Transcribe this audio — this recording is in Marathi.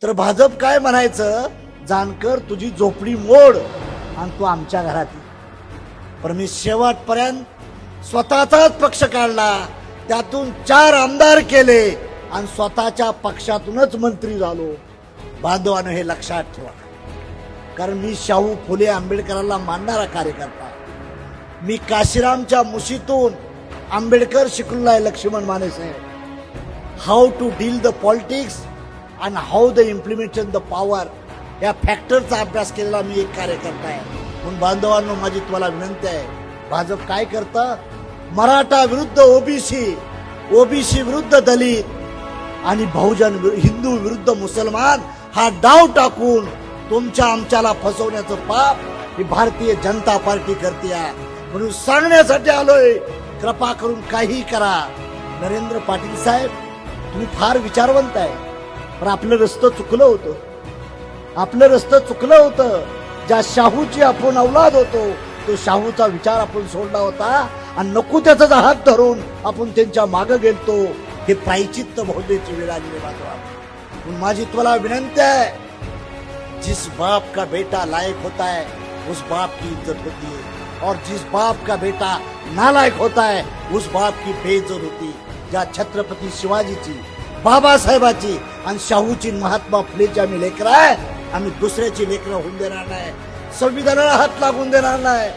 तर भाजप काय म्हणायचं, जानकर तुझी झोपडी मोड आणि तू आमच्या घरात ये. पण मी शेवटपर्यंत स्वतःचाच पक्ष काढला, त्यातून 4 आमदार केले आणि स्वतःच्या पक्षातूनच मंत्री झालो. बांधवानं हे लक्षात ठेवा, कारण मी शाहू फुले आंबेडकरांना मानणारा कार्यकर्ता. मी काशीरामच्या मुशीतून आंबेडकर शिकलेला आहे लक्ष्मण माने साहेब. How to deal the politics आणि how the implementation the power या फॅक्टरचा अभ्यास केलेला मी एक कार्यकर्ता आहे. म्हणून बांधवांनो, माझी तुम्हाला विनंती आहे, भाजप काय करतं, मराठा विरुद्ध ओबीसी, ओबीसी विरुद्ध दलित आणि बहुजन हिंदू विरुद्ध मुसलमान हा डाव टाकून तुमच्या आमच्याला फसवण्याचं पाप ही भारतीय जनता पार्टी करते आहे. म्हणून सांगण्यासाठी आलोय, कृपा करून काही करा. नरेंद्र पाटील साहेब, तुम्ही फार विचारवंत आहे, पण आपलं रस्तं चुकलं होतं. आपलं रस्तं चुकलं होतं. ज्या शाहूची आपण औलाद होतो, तो शाहूचा विचार आपण सोडला होता आणि नको त्याचा हात धरून आपण त्यांच्या मागे गेलतो. हे प्रायचित्त भोगण्याची वेळ आली बाजूला. म्हणून माझी तुम्हाला विनंती आहे, जिस बाप का बेटा लायक होता है उस बाप की इज्जत होती है, और जिस बाप का बेटा नालायक होता है उस बाप की बेइज्जत होती. ज्या छत्रपती शिवाजीची, बाबासाहेबाची आणि शाहूची, महात्मा फुलेची आम्ही लेकरं आहे, आम्ही दुसऱ्याची लेकरं होऊन देणार नाही. संविधानाला हात लागून देणार नाही.